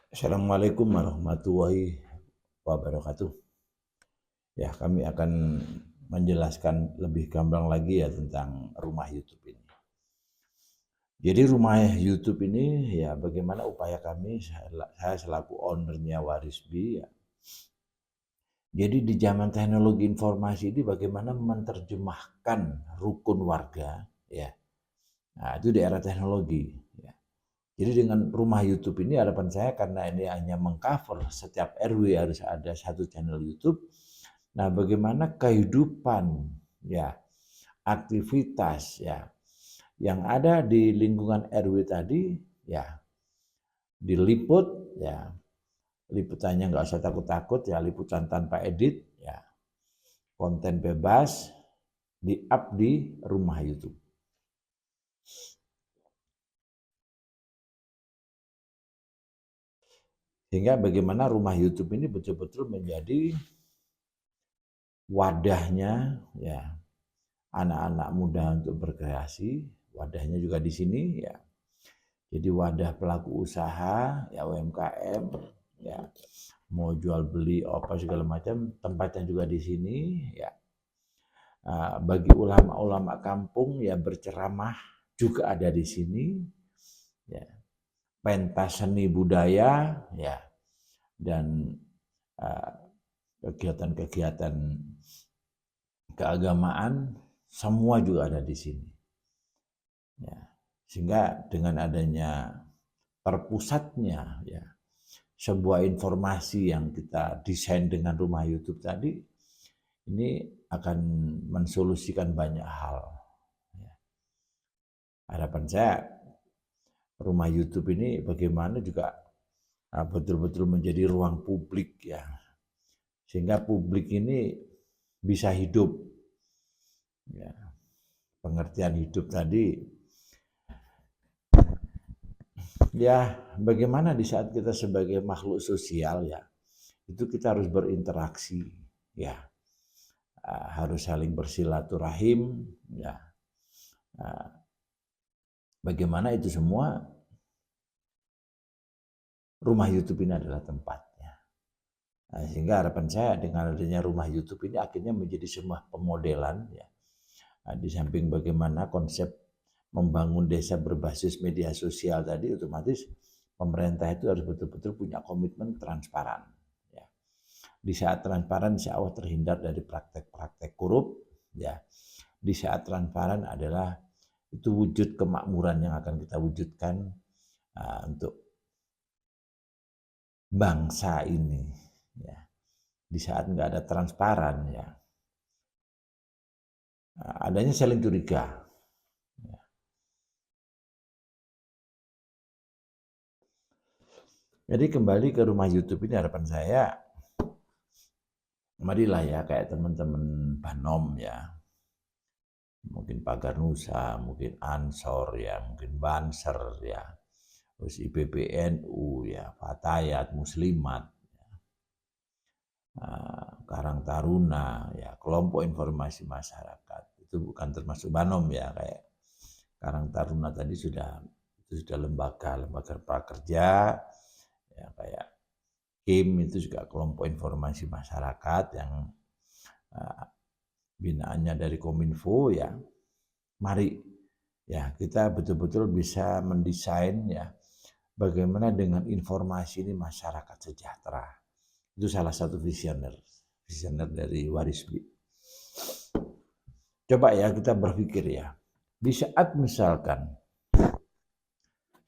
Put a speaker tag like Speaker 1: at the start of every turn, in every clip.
Speaker 1: Assalamualaikum warahmatullahi wabarakatuh. Ya, kami akan menjelaskan lebih gamblang lagi ya tentang rumah YouTube ini. Jadi rumah YouTube ini ya bagaimana upaya kami, saya selaku ownernya Warisbi ya. Jadi di zaman teknologi informasi ini bagaimana menerjemahkan rukun warga ya. Nah, itu di era teknologi ya. Jadi dengan rumah YouTube ini harapan saya karena ini hanya mengcover setiap RW harus ada satu channel YouTube. Nah, bagaimana kehidupan ya, aktivitas ya yang ada di lingkungan RW tadi ya diliput ya. Liputannya nggak usah takut-takut ya, liputan tanpa edit ya. Konten bebas di-up di rumah YouTube. Sehingga bagaimana rumah YouTube ini betul-betul menjadi wadahnya ya anak-anak muda untuk berkreasi, wadahnya juga di sini ya. Jadi wadah pelaku usaha ya UMKM ya mau jual beli apa segala macam tempatnya juga di sini ya. Bagi ulama-ulama kampung ya berceramah juga ada di sini ya. Pentas seni budaya ya dan kegiatan-kegiatan keagamaan semua juga ada di sini. Ya. Sehingga dengan adanya terpusatnya ya sebuah informasi yang kita desain dengan rumah YouTube tadi ini akan mensolusikan banyak hal. Ya. Harapan saya rumah YouTube ini bagaimana juga betul-betul menjadi ruang publik ya, sehingga publik ini bisa hidup. Ya. Pengertian hidup tadi ya bagaimana di saat kita sebagai makhluk sosial ya itu kita harus berinteraksi ya harus saling bersilaturahim ya bagaimana itu semua rumah YouTube ini adalah tempatnya. Nah, sehingga harapan saya dengan adanya rumah YouTube ini akhirnya menjadi sebuah pemodelan ya. Nah, di samping bagaimana konsep membangun desa berbasis media sosial tadi otomatis pemerintah itu harus betul-betul punya komitmen transparan. Ya. Di saat transparan insya Allah terhindar dari praktek-praktek korup. Ya. Di saat transparan adalah itu wujud kemakmuran yang akan kita wujudkan untuk bangsa ini. Ya. Di saat nggak ada transparan ya adanya saling curiga. Ya. Jadi kembali ke rumah YouTube ini harapan saya marilah ya kayak teman-teman Banom ya, mungkin Pagar Nusa, mungkin Ansor ya, mungkin Banser ya, terus IPBNU ya, Fatayat, Muslimat, Karang Taruna ya, kelompok informasi masyarakat itu bukan termasuk Banom ya kayak Karang Taruna tadi itu sudah lembaga prakerja ya kayak KIM itu juga kelompok informasi masyarakat yang binaannya dari Kominfo ya. Mari ya kita betul-betul bisa mendesain ya bagaimana dengan informasi ini masyarakat sejahtera. Itu salah satu visioner dari Warisbi. Coba ya kita berpikir ya. Di saat misalkan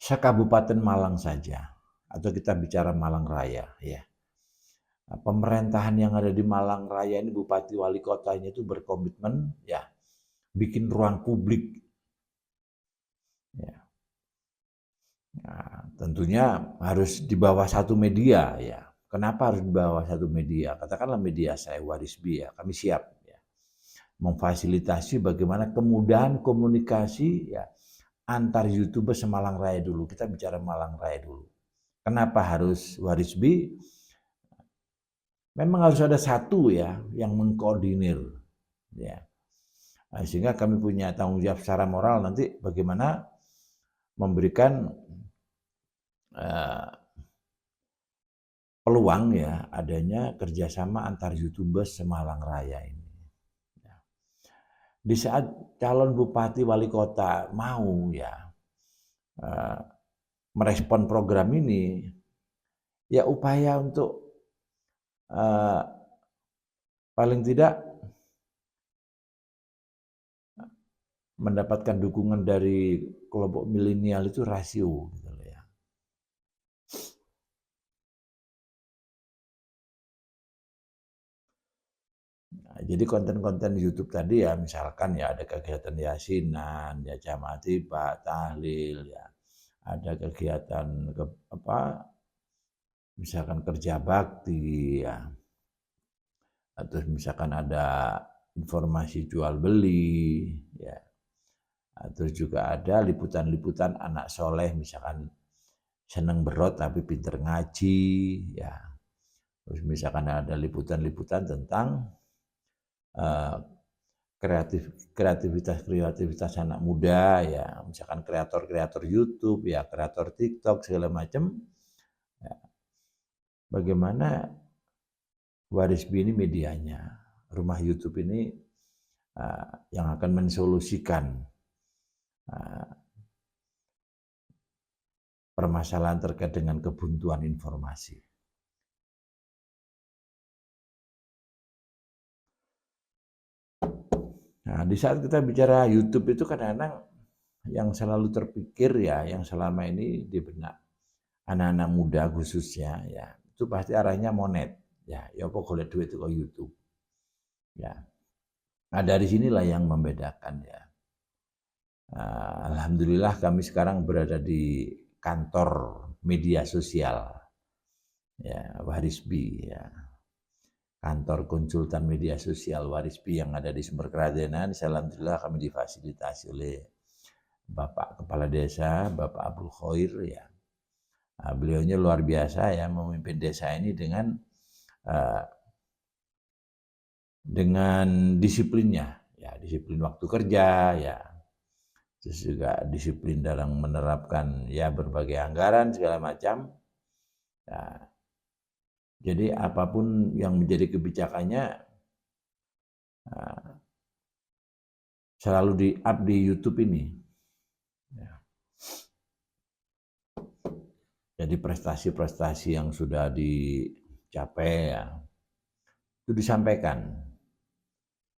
Speaker 1: sekabupaten Malang saja atau kita bicara Malang Raya ya. Pemerintahan yang ada di Malang Raya ini bupati wali kotanya itu berkomitmen ya bikin ruang publik ya. Nah, tentunya harus di bawah satu media ya. Kenapa harus di bawah satu media? Katakanlah media saya Warisbi ya, kami siap ya memfasilitasi bagaimana kemudahan komunikasi ya antar YouTuber Semalang Raya dulu. Kita bicara Malang Raya dulu. Kenapa harus Warisbi? Memang harus ada satu ya yang mengkoordinir ya. Nah, sehingga kami punya tanggung jawab secara moral nanti bagaimana memberikan peluang ya adanya kerjasama antar YouTubers Semalang Raya ini. Di saat calon bupati wali kota mau ya merespon program ini, ya upaya untuk paling tidak mendapatkan dukungan dari kelompok milenial itu rasio gitu loh ya. Nah, jadi konten-konten YouTube tadi ya misalkan ya ada kegiatan yasinan, ya jamaah tiba, tahlil ya. Ada kegiatan misalkan kerja bakti ya. Atau misalkan ada informasi jual beli ya. Terus juga ada liputan-liputan anak soleh misalkan seneng berot tapi pinter ngaji ya. Terus misalkan ada liputan-liputan tentang kreativitas anak muda ya, misalkan kreator YouTube ya, kreator TikTok segala macam. Ya. Bagaimana Warisbi ini medianya, rumah YouTube ini yang akan mensolusikan permasalahan terkait dengan kebuntuan informasi. Nah, di saat kita bicara YouTube itu kadang-kadang yang selalu terpikir ya, yang selama ini di benak anak-anak muda khususnya ya, itu pasti arahnya monet ya, apa golek duit itu ke YouTube. Ya. Nah, dari sinilah yang membedakan ya. Alhamdulillah kami sekarang berada di kantor media sosial ya, Warisbi ya. Kantor konsultan media sosial Warisbi yang ada di Sumber Keradenan. Alhamdulillah kami difasilitasi oleh Bapak Kepala Desa, Bapak Abdul Khoir ya. Nah, beliaunya luar biasa ya memimpin desa ini dengan disiplinnya ya, disiplin waktu kerja ya. Terus juga disiplin dalam menerapkan ya berbagai anggaran segala macam. Ya, jadi apapun yang menjadi kebijakannya selalu di-up di YouTube ini. Ya. Jadi prestasi-prestasi yang sudah dicapai ya, itu disampaikan.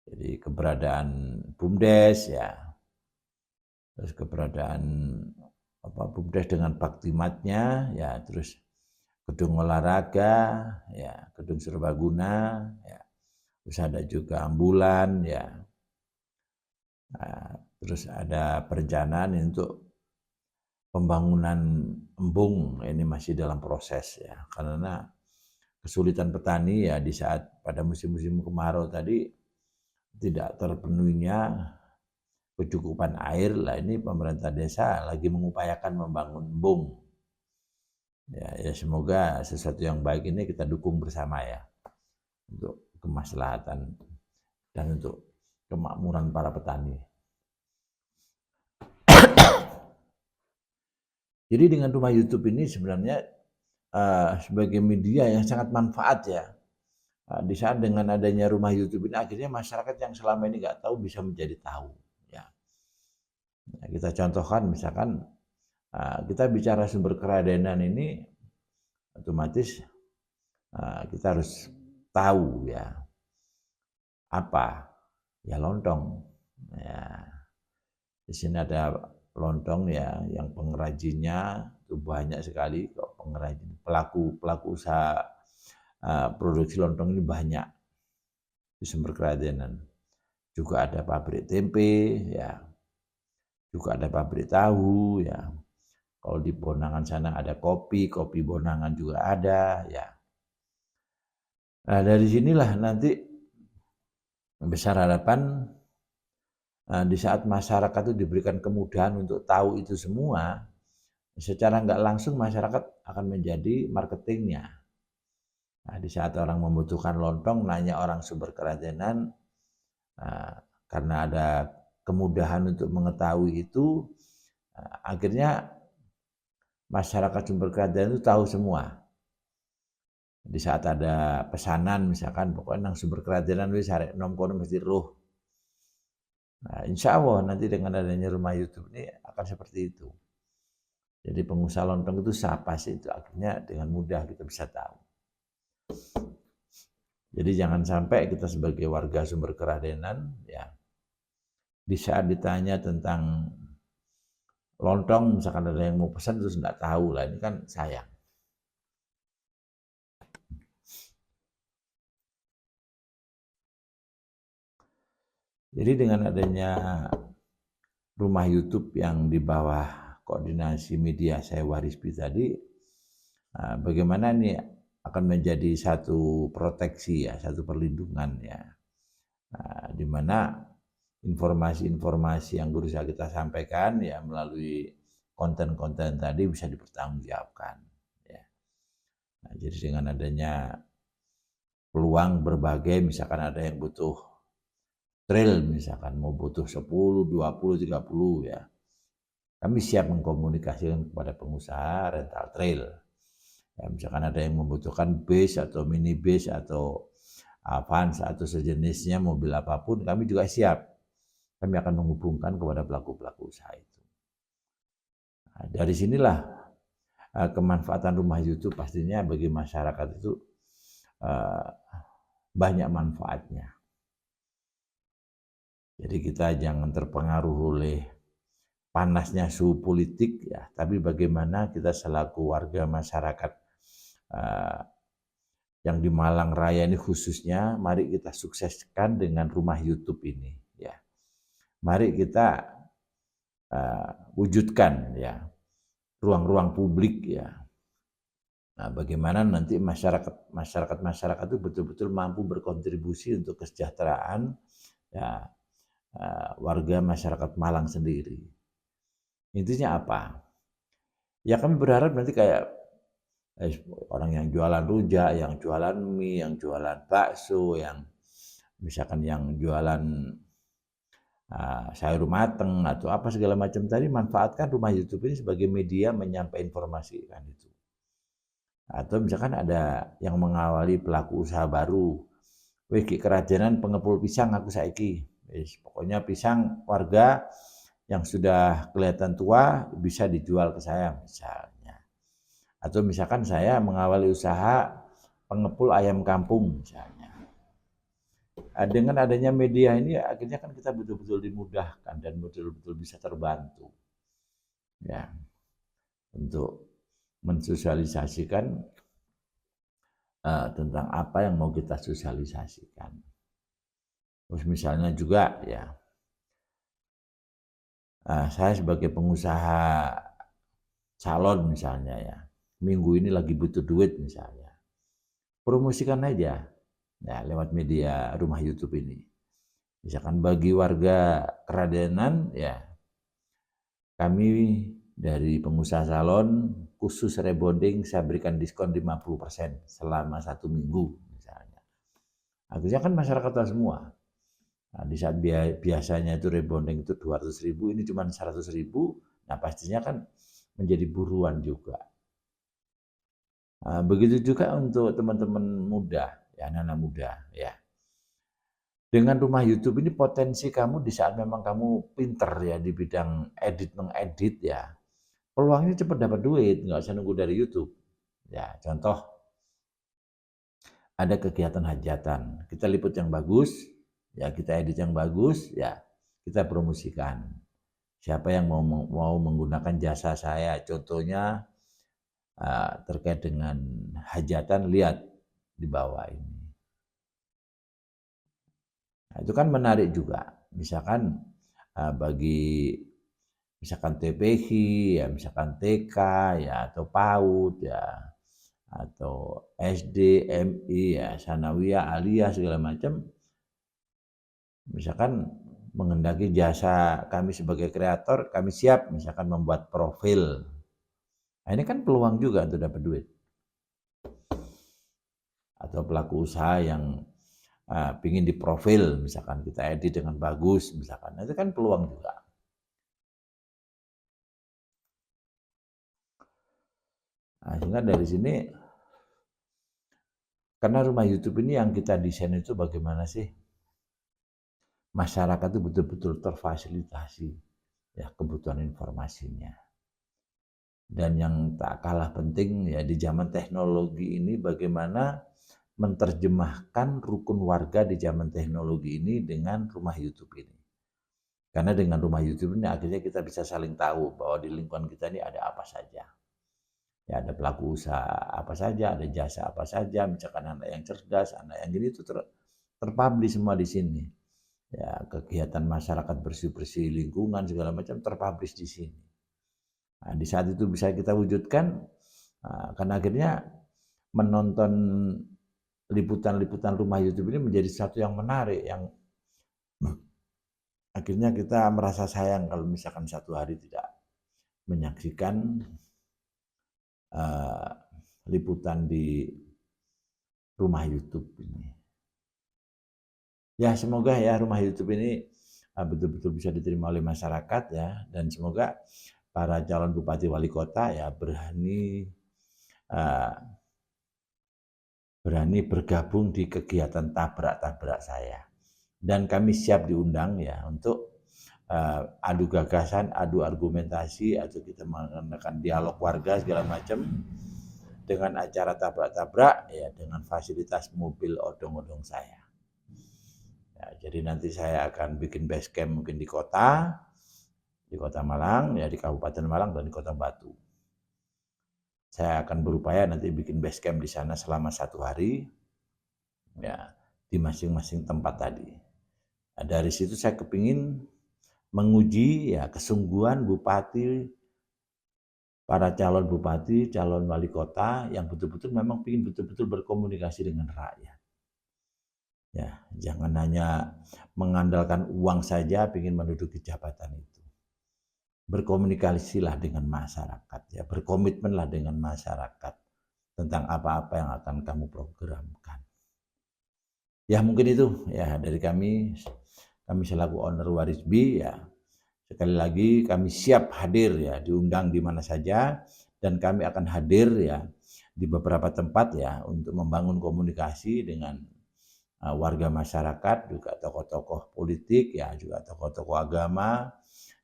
Speaker 1: Jadi keberadaan BUMDes ya, terus keberadaan BUMDes dengan baktimatnya ya, terus gedung olahraga, ya, gedung serbaguna, ya, terus ada juga ambulan, ya, nah, terus ada perencanaan untuk pembangunan embung ini masih dalam proses ya, karena kesulitan petani ya di saat pada musim-musim kemarau tadi tidak terpenuhinya kecukupan air lah, ini pemerintah desa lagi mengupayakan membangun embung. Ya, semoga sesuatu yang baik ini kita dukung bersama ya untuk kemaslahatan dan untuk kemakmuran para petani. Jadi dengan rumah YouTube ini sebenarnya sebagai media yang sangat manfaat ya. Di saat dengan adanya rumah YouTube ini akhirnya masyarakat yang selama ini nggak tahu bisa menjadi tahu. Ya. Nah, kita contohkan misalkan kita bicara Sumber Keradenan ini otomatis kita harus tahu ya apa ya lontong ya. Di sini ada lontong ya yang pengrajinnya itu banyak sekali kok, pengrajin pelaku usaha produksi lontong ini banyak di Sumber Keradenan. Juga ada pabrik tempe ya, juga ada pabrik tahu ya. Kalau di Bonangan sana ada kopi Bonangan juga ada ya. Nah dari sinilah nanti besar harapan di saat masyarakat itu diberikan kemudahan untuk tahu itu semua, secara nggak langsung masyarakat akan menjadi marketingnya. Nah, di saat orang membutuhkan lontong, nanya orang Sumber Keradenan, karena ada kemudahan untuk mengetahui itu, akhirnya masyarakat Sumber Keradenan itu tahu semua. Di saat ada pesanan misalkan pokoknya nang sumber kerajinan wis arek nom kono mesti roh. Nah, insya Allah nanti dengan adanya rumah YouTube ini akan seperti itu. Jadi pengusaha lontong itu siapa sih itu akhirnya dengan mudah kita bisa tahu. Jadi jangan sampai kita sebagai warga sumber keradenan ya di saat ditanya tentang lontong misalkan ada yang mau pesan terus nggak tahu lah, ini kan sayang. Jadi dengan adanya rumah YouTube yang di bawah koordinasi media saya Warisbi tadi, bagaimana ini akan menjadi satu proteksi ya, satu perlindungan ya, di mana informasi-informasi yang berusaha kita sampaikan ya melalui konten-konten tadi bisa dipertanggungjawabkan. Ya. Nah, jadi dengan adanya peluang berbagai, misalkan ada yang butuh trail misalkan mau butuh 10, 20, 30 ya. Kami siap mengkomunikasikan kepada pengusaha rental trail. Ya, misalkan ada yang membutuhkan base atau mini base atau Avans atau sejenisnya mobil apapun, kami juga siap. Kami akan menghubungkan kepada pelaku-pelaku usaha itu. Nah, dari sinilah kemanfaatan rumah YouTube pastinya bagi masyarakat itu banyak manfaatnya. Jadi kita jangan terpengaruh oleh panasnya suhu politik ya, tapi bagaimana kita selaku warga masyarakat yang di Malang Raya ini khususnya, mari kita sukseskan dengan rumah YouTube ini ya. Mari kita wujudkan ya ruang-ruang publik ya. Nah, bagaimana nanti masyarakat itu betul-betul mampu berkontribusi untuk kesejahteraan ya warga masyarakat Malang sendiri. Intinya apa? Ya kami berharap nanti kayak orang yang jualan rujak, yang jualan mie, yang jualan bakso, yang misalkan yang jualan sayur mateng atau apa segala macam tadi, manfaatkan rumah YouTube ini sebagai media menyampaikan informasi kan itu. Atau misalkan ada yang mengawali pelaku usaha baru, wih kerajinan pengepul pisang aku saiki. Pokoknya pisang warga yang sudah kelihatan tua bisa dijual ke saya misalnya. Atau misalkan saya mengawali usaha pengepul ayam kampung misalnya. Dengan adanya media ini akhirnya kan kita betul-betul dimudahkan dan betul-betul bisa terbantu. Ya, untuk mensosialisasikan tentang apa yang mau kita sosialisasikan. Terus misalnya juga ya, saya sebagai pengusaha salon misalnya ya, minggu ini lagi butuh duit misalnya, promosikan aja ya lewat media rumah YouTube ini. Misalkan bagi warga Keradenan ya, kami dari pengusaha salon khusus rebonding saya berikan diskon 50% selama 1 minggu misalnya. Akhirnya kan masyarakat tahu semua. Nah, di saat biasanya itu rebonding itu 200.000, ini cuma 100.000, nah pastinya kan menjadi buruan juga. Nah, begitu juga untuk teman-teman muda, ya anak-anak muda, ya. Dengan rumah YouTube ini potensi kamu di saat memang kamu pinter ya di bidang mengedit ya, peluangnya cepat dapat duit, nggak usah nunggu dari YouTube. Ya, contoh ada kegiatan hajatan, kita liput yang bagus, ya kita edit yang bagus, ya kita promosikan. Siapa yang mau menggunakan jasa saya, contohnya terkait dengan hajatan, lihat di bawah ini. Nah, itu kan menarik juga. Misalkan bagi misalkan TPH, ya misalkan TK, ya atau PAUD, ya atau SD, MI, ya sanawiyah, aliyah segala macam. Misalkan menghendaki jasa kami sebagai kreator, kami siap misalkan membuat profil. Nah, ini kan peluang juga untuk dapat duit. Atau pelaku usaha yang pingin diprofil, misalkan kita edit dengan bagus, misalkan itu kan peluang juga. Nah, sehingga dari sini Karena rumah YouTube ini yang kita desain itu bagaimana sih masyarakat itu betul-betul terfasilitasi ya kebutuhan informasinya. Dan yang tak kalah penting ya di zaman teknologi ini bagaimana menerjemahkan rukun warga di zaman teknologi ini dengan rumah YouTube ini. Karena dengan rumah YouTube ini akhirnya kita bisa saling tahu bahwa di lingkungan kita ini ada apa saja. Ya ada pelaku usaha apa saja, ada jasa apa saja, misalkan anak yang cerdas, anak yang gini itu terpublish semua di sini. Ya kegiatan masyarakat bersih-bersih lingkungan segala macam terpublish di sini. Nah, di saat itu bisa kita wujudkan, karena akhirnya menonton liputan-liputan rumah YouTube ini menjadi sesuatu yang menarik, yang akhirnya kita merasa sayang kalau misalkan satu hari tidak menyaksikan liputan di rumah YouTube ini. Ya semoga ya rumah YouTube ini betul-betul bisa diterima oleh masyarakat ya, dan semoga para calon bupati wali kota ya berani bergabung di kegiatan tabrak-tabrak saya. Dan kami siap diundang ya untuk adu gagasan, adu argumentasi, atau kita mengadakan dialog warga segala macam dengan acara tabrak-tabrak ya dengan fasilitas mobil odong-odong saya. Ya, jadi nanti saya akan bikin base camp mungkin di Kota Malang, ya di Kabupaten Malang dan di Kota Batu. Saya akan berupaya nanti bikin base camp di sana selama 1 hari, ya di masing-masing tempat tadi. Nah, dari situ saya kepingin menguji ya kesungguhan bupati, para calon bupati, calon wali kota yang betul-betul memang ingin betul-betul berkomunikasi dengan rakyat. Ya, jangan hanya mengandalkan uang saja ingin menduduki jabatan itu. Berkomunikasilah dengan masyarakat, ya, berkomitmenlah dengan masyarakat tentang apa-apa yang akan kamu programkan. Ya mungkin itu ya dari kami selaku owner Warisbi ya. Sekali lagi kami siap hadir ya, diundang di mana saja, dan kami akan hadir ya di beberapa tempat ya untuk membangun komunikasi dengan warga masyarakat, juga tokoh-tokoh politik ya, juga tokoh-tokoh agama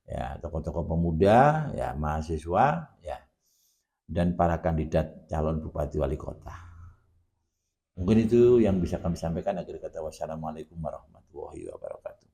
Speaker 1: ya, tokoh-tokoh pemuda ya, mahasiswa ya, dan para kandidat calon bupati wali kota. Mungkin itu yang bisa kami sampaikan. Akhir kata wassalamualaikum warahmatullahi wabarakatuh.